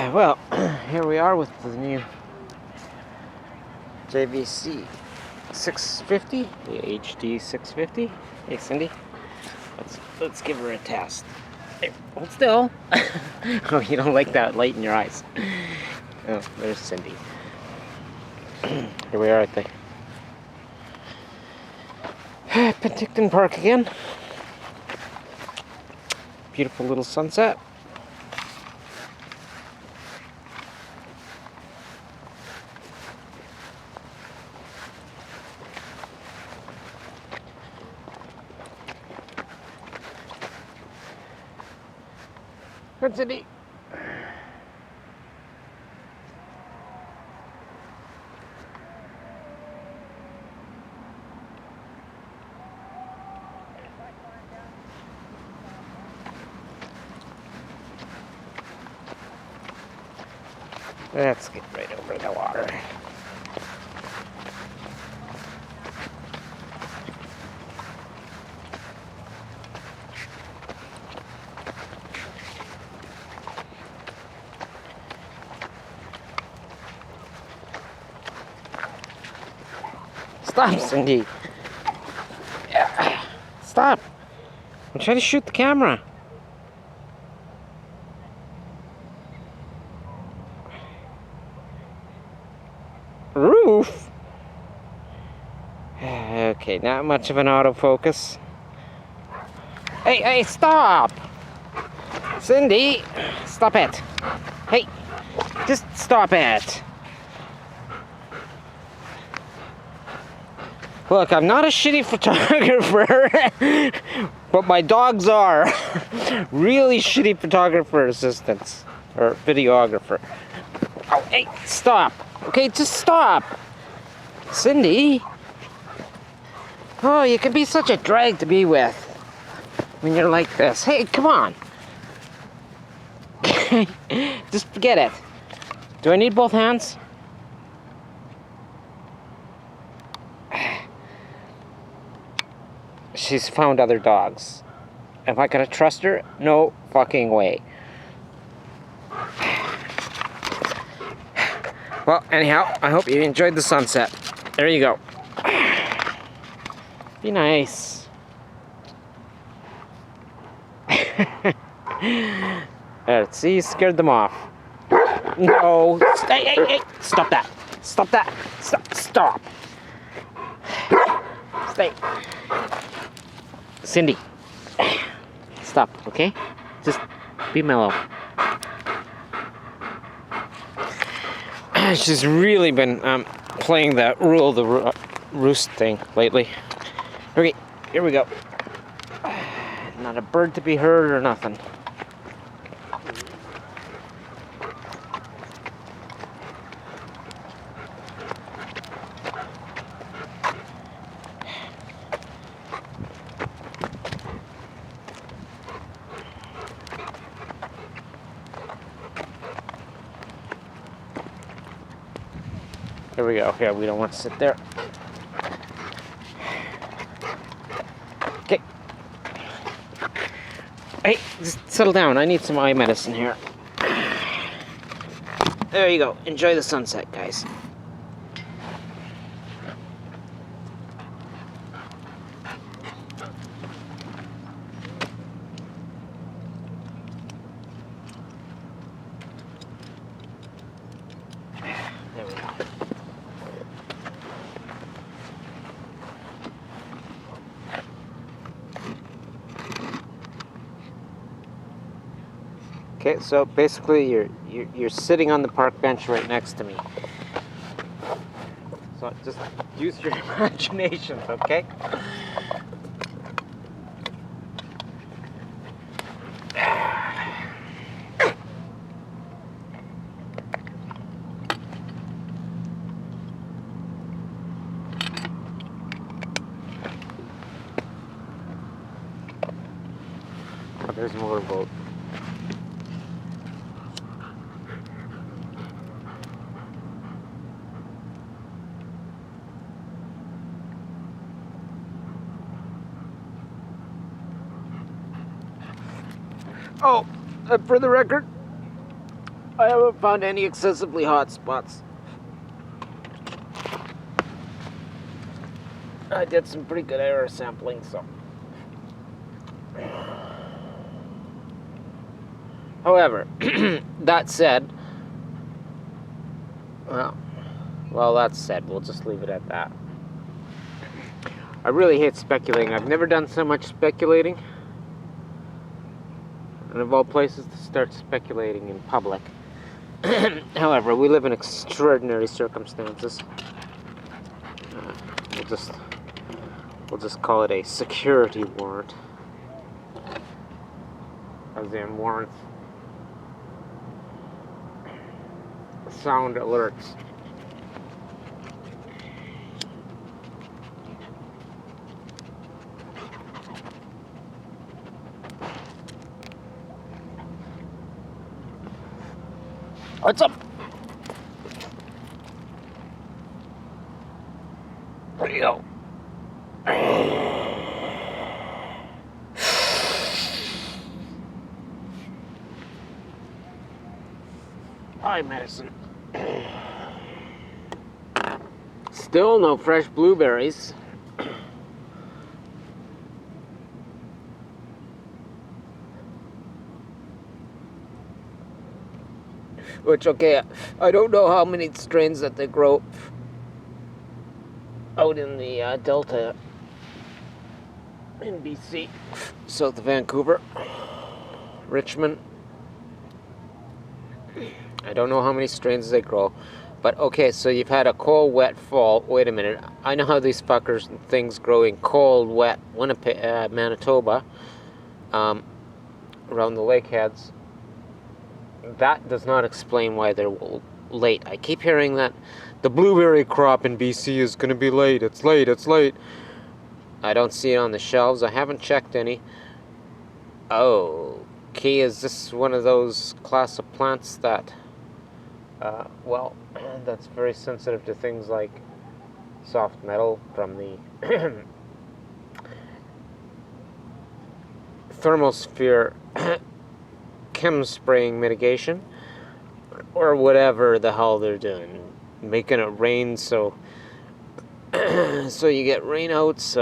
Well, here we are with the new JVC 650, the HD 650. Hey, Cindy, let's give her a test. Hey, hold still. Oh, you don't like that light in your eyes. Oh, there's Cindy. Here we are at the Penticton Park again. Beautiful little sunset. Good city. Let's get right over the water. Stop, Cindy. Yeah. Stop. I'm trying to shoot the camera. Roof? Okay, not much of an autofocus. Hey, stop! Cindy, stop it. Hey, just stop it. Look, I'm not a shitty photographer, but my dogs are. Really shitty photographer assistants, or videographer. Oh, hey, stop. Okay, just stop. Cindy. Oh, you can be such a drag to be with when you're like this. Hey, come on. Just forget it. Do I need both hands? She's found other dogs. Am I gonna trust her? No fucking way. Well, anyhow, I hope you enjoyed the sunset. There you go. Be nice. Let's see, you scared them off. No. Hey, stop that. Stop that. Stop. Stay. Cindy. Stop, okay? Just be mellow. She's really been playing that rule the roost thing lately. Okay, here we go. Not a bird to be heard or nothing. Here we go. Yeah, we don't want to sit there. Okay. Hey, just settle down. I need some eye medicine here. There you go. Enjoy the sunset, guys. There we go. Okay, so basically you're sitting on the park bench right next to me. So just use your imaginations, okay? Oh, there's a motorboat. Oh, for the record, I haven't found any excessively hot spots. I did some pretty good air sampling, so. However, that said, well, that said, we'll just leave it at that. I really hate speculating. I've never done so much speculating. And of all places to start speculating in public. However, we live in extraordinary circumstances. We'll just call it a security warrant. As in warrants. Sound alerts. What's up? There you go. Eye medicine. Still no fresh blueberries. Which, okay, I don't know how many strains that they grow out in the Delta in BC, south of Vancouver, Richmond. I don't know how many strains they grow. But, okay, so you've had a cold, wet fall. Wait a minute. I know how these fuckers and things grow in cold, wet Winnipeg, Manitoba, around the lakeheads. That does not explain why they're late. I keep hearing that the blueberry crop in BC is going to be late. It's late. It's late. I don't see it on the shelves. I haven't checked any. Oh, okay. Is this one of those class of plants that, well, that's very sensitive to things like soft metal from the thermosphere chem spraying mitigation, or whatever the hell they're doing, making it rain so so you get rainouts,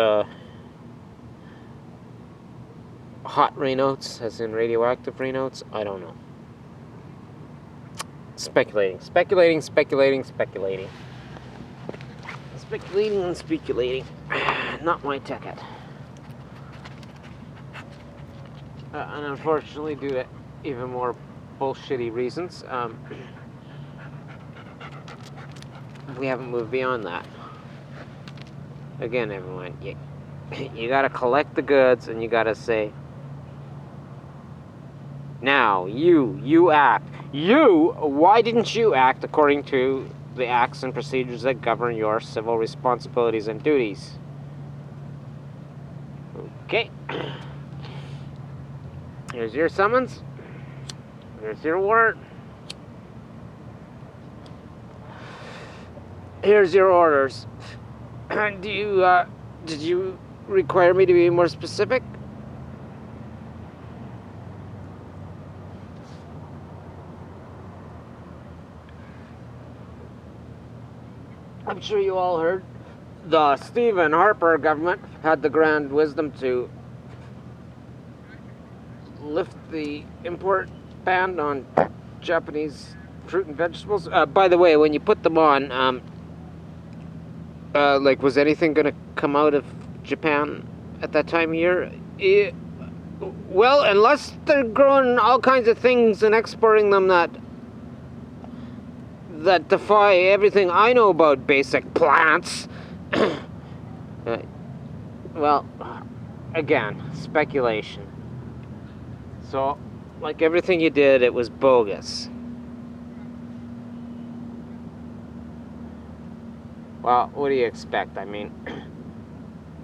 hot rainouts, as in radioactive rainouts. I don't know. Speculating and speculating. Not my ticket. And unfortunately, due to even more bullshitty reasons, we haven't moved beyond that. Again, everyone, you gotta collect the goods, and you gotta say, now, you act. Why didn't you act according to the acts and procedures that govern your civil responsibilities and duties? Okay. Here's your summons. Here's your warrant. Here's your orders. Did you require me to be more specific? I'm sure you all heard the Stephen Harper government had the grand wisdom to lift the import ban on Japanese fruit and vegetables. By the way, when you put them on, like, was anything going to come out of Japan at that time of year? Well, unless they're growing all kinds of things and exporting them that defy everything I know about basic plants. Well, again, speculation. So, like everything you did, it was bogus. Well, what do you expect? I mean,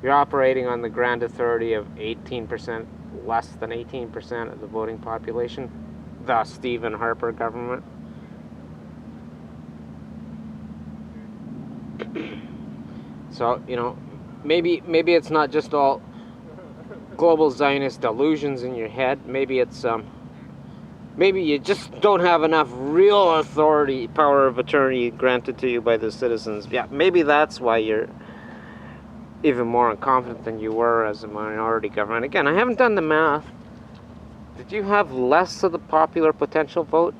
you're operating on the grand authority of 18%, less than 18% of the voting population, the Stephen Harper government. So, you know, maybe it's not just all global Zionist delusions in your head. Maybe it's Maybe you just don't have enough real authority, power of attorney granted to you by the citizens. Yeah, maybe that's why you're even more incompetent than you were as a minority government. Again, I haven't done the math. Did you have less of the popular potential vote?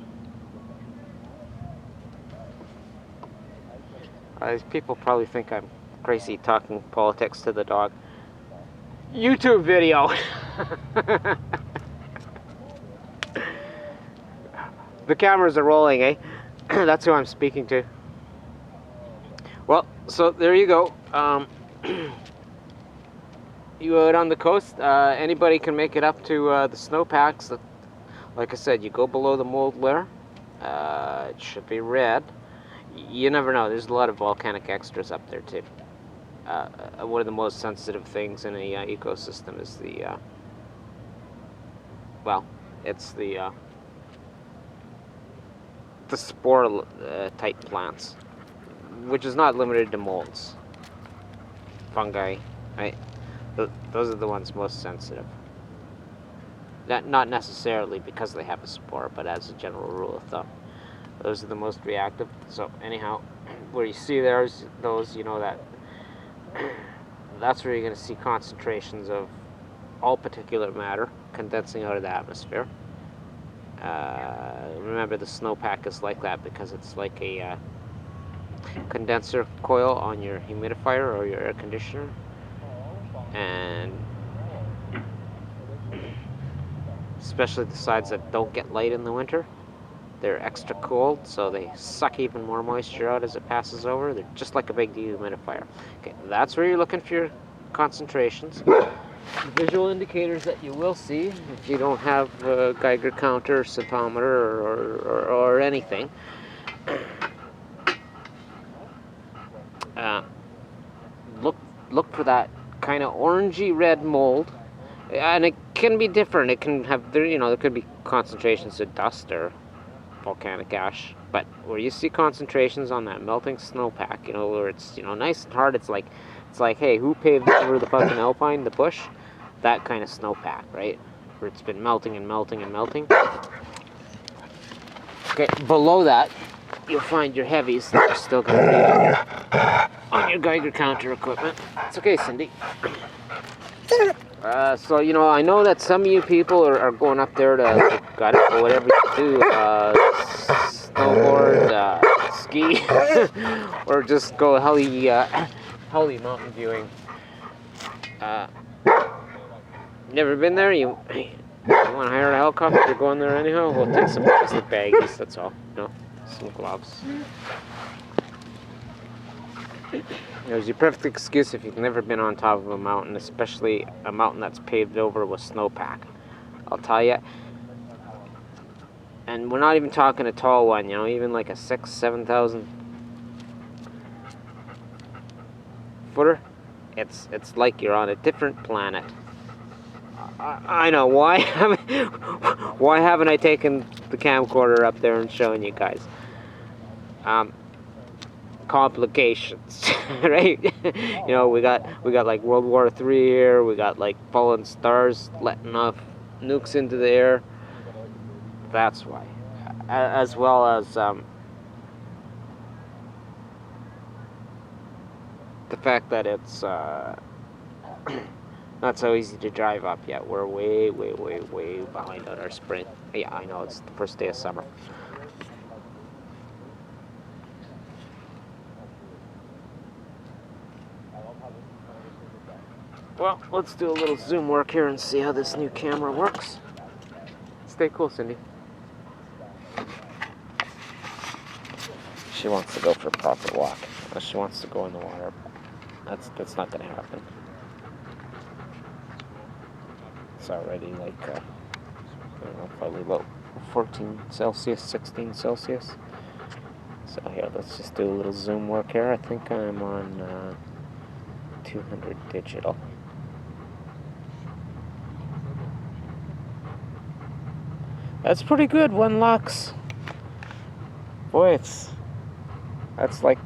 People probably think I'm crazy talking politics to the dog. YouTube video. The cameras are rolling, eh? That's who I'm speaking to. Well, so there you go. You out on the coast, anybody can make it up to the snowpacks. Like I said, you go below the mold layer. It should be red. You never know. There's a lot of volcanic extras up there too. One of the most sensitive things in a ecosystem is the it's the spore type plants, which is not limited to molds, fungi, right? Those are the ones most sensitive. Not necessarily because they have a spore, but as a general rule of thumb, those are the most reactive. So anyhow, where you see those, you know that's where you're going to see concentrations of all particulate matter condensing out of the atmosphere. Remember, the snowpack is like that because it's like a condenser coil on your humidifier or your air conditioner, and especially the sides that don't get light in the winter, they're extra cold, so they suck even more moisture out as it passes over. They're just like a big dehumidifier. Okay, that's where you're looking for your concentrations. Visual indicators that you will see if you don't have a Geiger counter, scintometer, or anything. Look for that kind of orangey red mold, and it can be different. It can have there could be concentrations of dust or volcanic ash, but where you see concentrations on that melting snowpack, where it's nice and hard, it's like, hey, who paved over the fucking alpine, the bush? That kind of snowpack, right? Where it's been melting and melting and melting. Okay, below that, you'll find your heavies that are still going to be on your Geiger counter equipment. It's okay, Cindy. So, I know that some of you people are going up there to whatever you do, snowboard, ski, or just go heli mountain viewing. Never been there? You want to hire a helicopter? You're going there anyhow? We'll take some plastic baggies, that's all. Some gloves. There's your perfect excuse if you've never been on top of a mountain, especially a mountain that's paved over with snowpack. I'll tell you. And we're not even talking a tall one, even like a 6,000-7,000 footer. It's like you're on a different planet. I know, why haven't I taken the camcorder up there and shown you guys? Complications, right? We got like World War III here. We got like fallen stars letting off nukes into the air. That's why, as well as the fact that it's not so easy to drive up yet. We're way behind on our spring. Yeah, I know, it's the first day of summer. Well, let's do a little zoom work here and see how this new camera works. Stay cool, Cindy. She wants to go for a proper walk. She wants to go in the water. That's not going to happen. It's already like, I don't know, probably about 14 Celsius, 16 Celsius. So here, let's just do a little zoom work here. I think I'm on 200 digital. That's pretty good, 1 lux. Boy, that's like,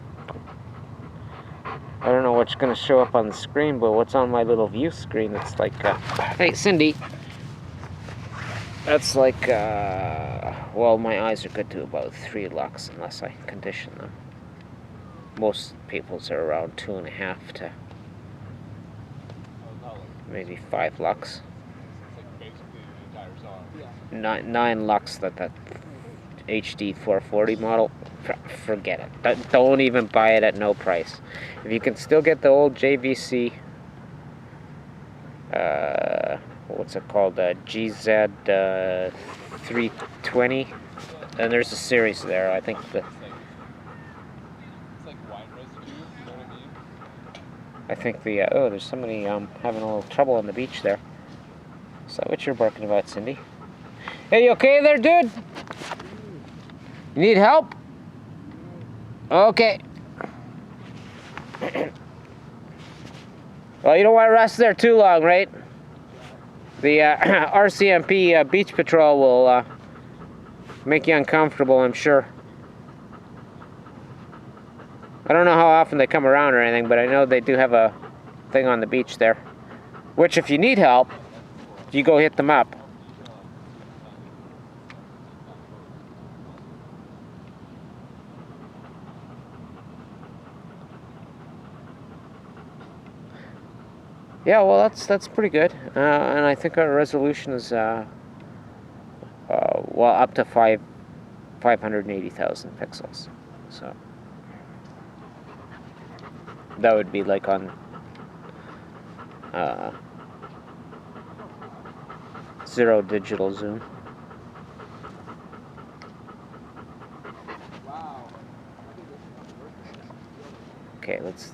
I don't know what's going to show up on the screen, but what's on my little view screen, it's like, hey, Cindy, That's like, well, my eyes are good to about 3 lux unless I condition them. Most people's are around 2.5 to maybe 5 lux. 9 lux, that HD 440 model, forget it. Don't even buy it at no price. If you can still get the old JVC, what's it called, GZ 320, and there's a series there. I think the oh, there's somebody having a little trouble on the beach there. Is that what you're barking about, Cindy? Hey, you okay there, dude? You need help? Okay. Well, you don't want to rest there too long, right? The RCMP Beach Patrol will make you uncomfortable, I'm sure. I don't know how often they come around or anything, but I know they do have a thing on the beach there. Which, if you need help, you go hit them up. Yeah, well, that's pretty good, and I think our resolution is well, up to 580,000 pixels. So that would be like on 0 digital zoom. Okay, let's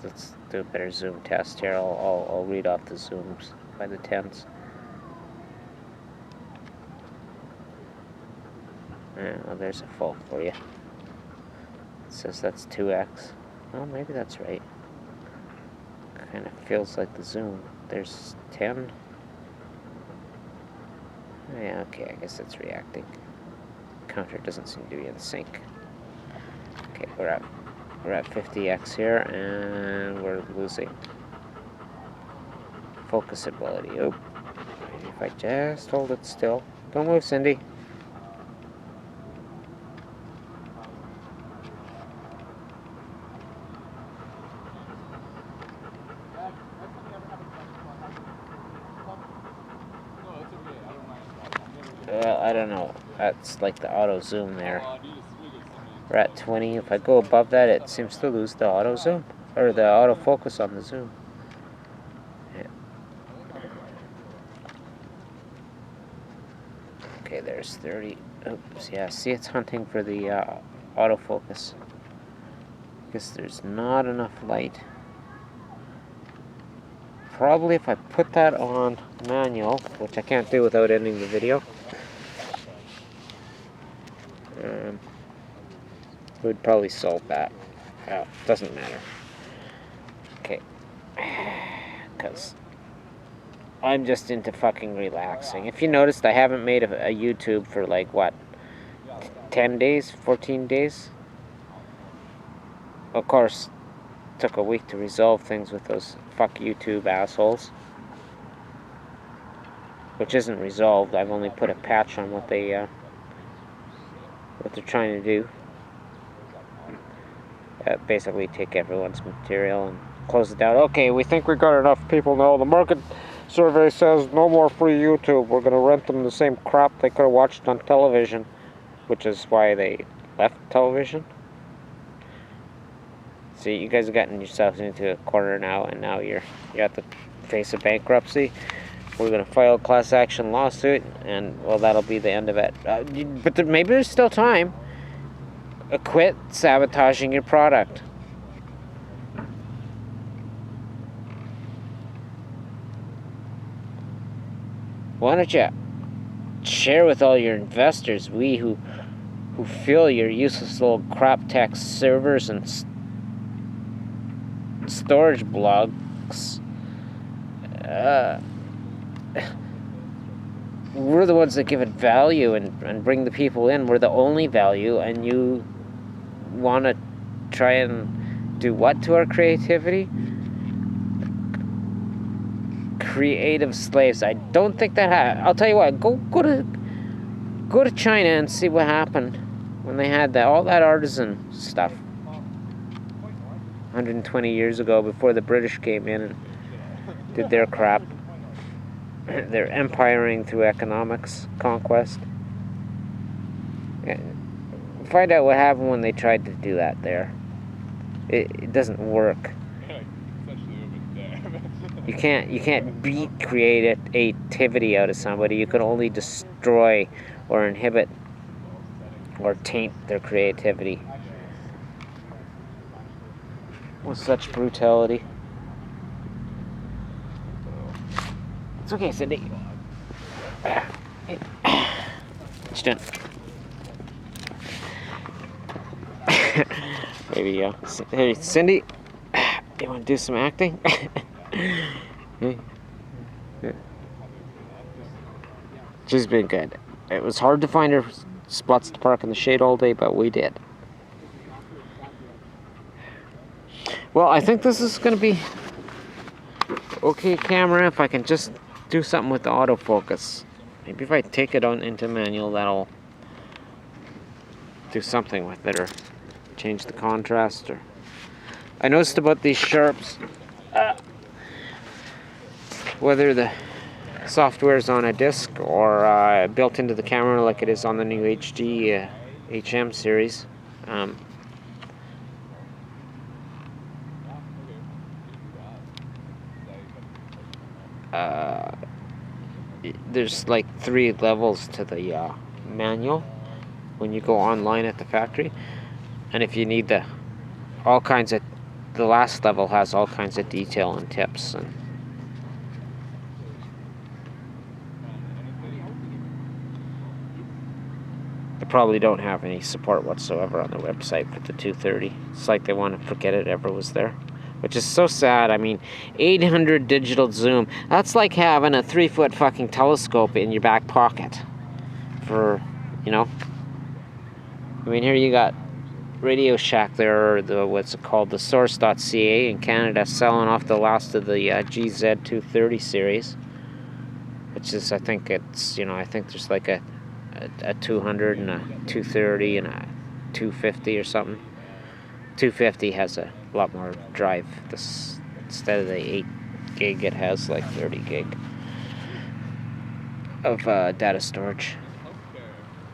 do a better zoom test here. I'll read off the zooms by the tens. Well, there's a full for you. It says that's 2x. Well, maybe that's right. Kind of feels like the zoom. There's 10. Yeah, okay, I guess it's reacting. Counter doesn't seem to be in sync. Okay, we're at 50x here, and we're losing focusability. Oh, if I just hold it still. Don't move, Cindy. Well, I don't know. That's like the auto zoom there. We're at 20. If I go above that, it seems to lose the auto zoom, or the autofocus on the zoom. Yeah. Okay, there's 30. Oops, yeah, see, it's hunting for the autofocus. Because there's not enough light. Probably if I put that on manual, which I can't do without ending the video, would probably solve that. Oh, doesn't matter. Okay. Because I'm just into fucking relaxing. If you noticed, I haven't made a YouTube for like, what, 10 days, 14 days? Of course, took a week to resolve things with those fuck YouTube assholes. Which isn't resolved. I've only put a patch on what they're trying to do. Basically take everyone's material and close it down. Okay, we think we got enough people now. The market survey says no more free YouTube. We're going to rent them the same crap they could have watched on television, which is why they left television. See, you guys have gotten yourselves into a corner now, and now you're at the face of bankruptcy. We're going to file a class action lawsuit, and, well, that'll be the end of it. But maybe there's still time. Quit sabotaging your product. Why don't you share with all your investors, we who feel your useless little CrapTech servers and storage blocks. We're the ones that give it value and bring the people in. We're the only value, and you want to try and do what to our creativity? Creative slaves. I don't think that I'll tell you what, go to Go to China and see what happened when they had all that artisan stuff 120 years ago, before the British came in and did their crap. They're empiring through economics, conquest. And find out what happened when they tried to do that there. It doesn't work. You can't create creativity out of somebody. You can only destroy or inhibit or taint their creativity with such brutality. It's okay, Cindy. What you doing? Maybe, hey, Cindy, you want to do some acting? Hey. Yeah. She's been good. It was hard to find her spots to park in the shade all day, but we did. Well, I think this is going to be okay camera if I can just do something with the autofocus. Maybe if I take it on into manual, that'll do something with it, or change the contrast. Or I noticed about these sharps, whether the software is on a disc or built into the camera like it is on the new HD HM series. There's like 3 levels to the manual when you go online at the factory, and if you need the last level has all kinds of detail and tips, and they probably don't have any support whatsoever on their website for the 230. It's like they want to forget it ever was there, which is so sad. I mean, 800 digital zoom. That's like having a 3-foot fucking telescope in your back pocket. For, I mean, here you got Radio Shack there, or what's it called, the Source.ca in Canada, selling off the last of the GZ230 series, which is, I think it's, I think there's like a 200 and a 230 and a 250 or something. 250 has a lot more drive. Instead of the 8 gig, it has like 30 gig of data storage.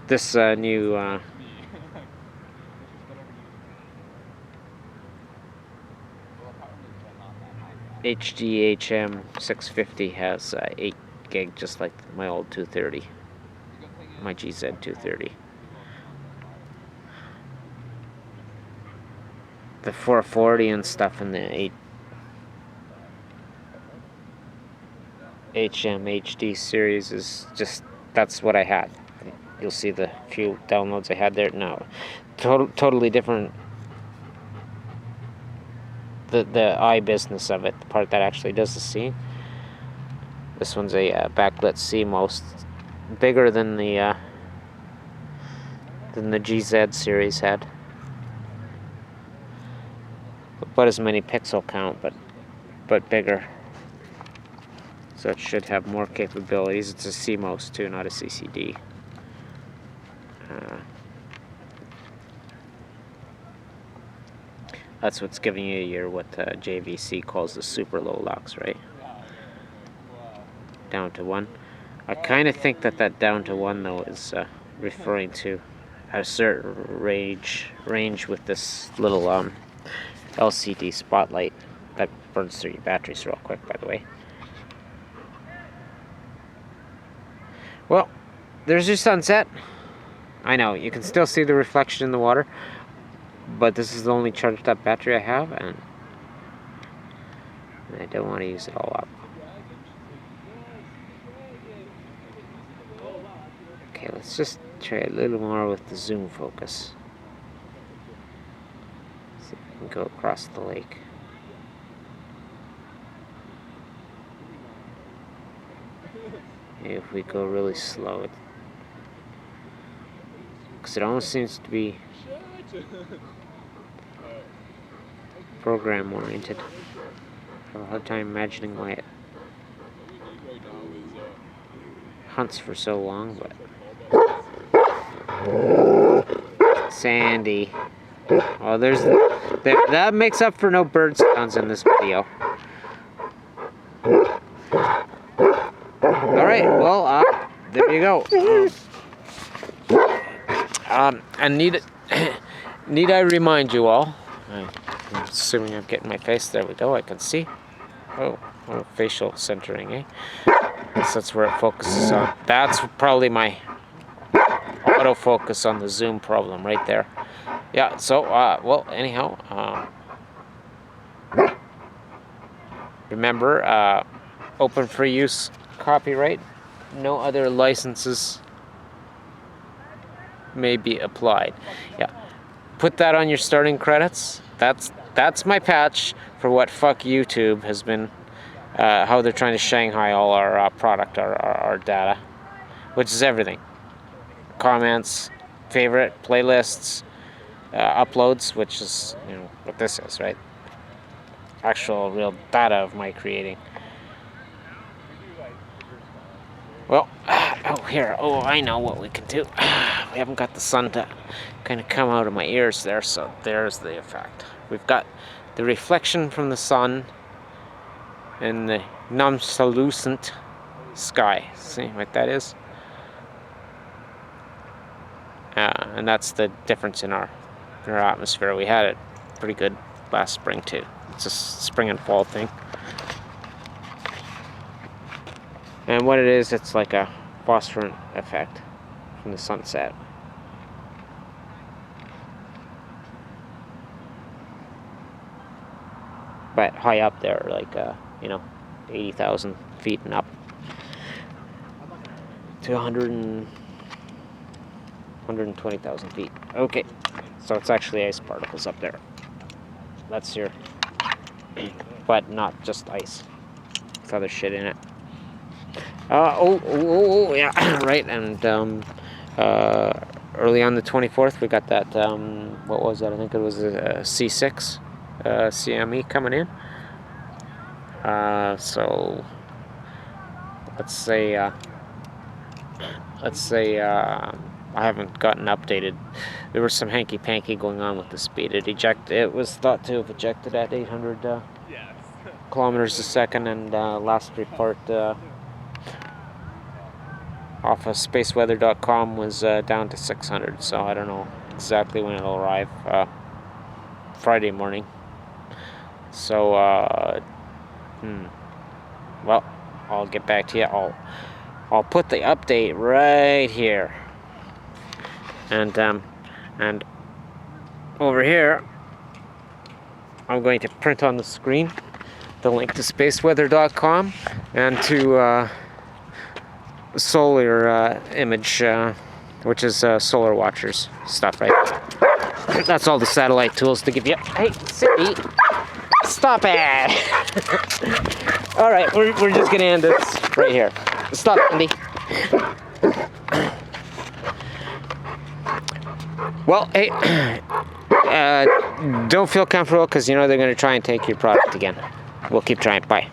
This new HDHM 650 has 8 gig, just like my old 230, my GZ 230. The 440 and stuff in the 8 HM HD series is just, that's what I had. You'll see the few downloads I had there. No, totally different. The eye business of it, the part that actually does the scene. This one's a backlit CMOS, bigger than the GZ series had. About as many pixel count, but bigger. So it should have more capabilities. It's a CMOS too, not a CCD. That's what's giving you what JVC calls the super low lux, right? Down to 1. I kind of think that down to 1 though is referring to a certain range with this little LCD spotlight that burns through your batteries real quick, by the way. Well, there's your sunset. I know, you can still see the reflection in the water, but this is the only charged up battery I have, and I don't want to use it all up. Okay, let's just try a little more with the zoom focus. See if we can go across the lake. If we go really slow, because it almost seems to be program oriented. I have a hard time imagining why it hunts for so long, but Sandy. Oh, that makes up for no bird sounds in this video. All right, well, there you go. And need I remind you all? I'm assuming I'm getting my face. There we go. I can see. Oh, facial centering, eh? Guess that's where it focuses on. That's probably my autofocus on the zoom problem right there. Yeah, so, well, anyhow, remember, open for use copyright, no other licenses may be applied. Yeah, put that on your starting credits. That's my patch for what fuck YouTube has been, how they're trying to Shanghai all our product, our data, which is everything. Comments, favorite, playlists, uploads, which is, you know, what this is, right? Actual real data of my creating. Well, I know what we can do. We haven't got the sun to kind of come out of my ears there, so there's the effect. We've got the reflection from the sun and the non-translucent sky. See what that is? And that's the difference in our atmosphere. We had it pretty good last spring too. It's a spring and fall thing. And what it is, it's like a phosphorant effect from the sunset. But high up there, like, 80,000 feet and up to 120,000 feet. Okay, so it's actually ice particles up there. That's your, but not just ice. There's other shit in it. Yeah, right. And early on the 24th, we got that. What was that? I think it was a C6 CME coming in. So let's say I haven't gotten updated. There was some hanky-panky going on with the speed. It was thought to have ejected at 800 kilometers a second, and last report off of spaceweather.com was down to 600. So I don't know exactly when it'll arrive. Friday morning. So well, I'll get back to you. I'll put the update right here. And over here, I'm going to print on the screen the link to spaceweather.com and to solar image, which is Solar Watchers stuff, right? That's all the satellite tools to give you. Hey, Cindy, stop it! All right, we're just gonna end this right here. Stop, Cindy. Well, hey, don't feel comfortable because you know they're gonna try and take your product again. We'll keep trying. Bye.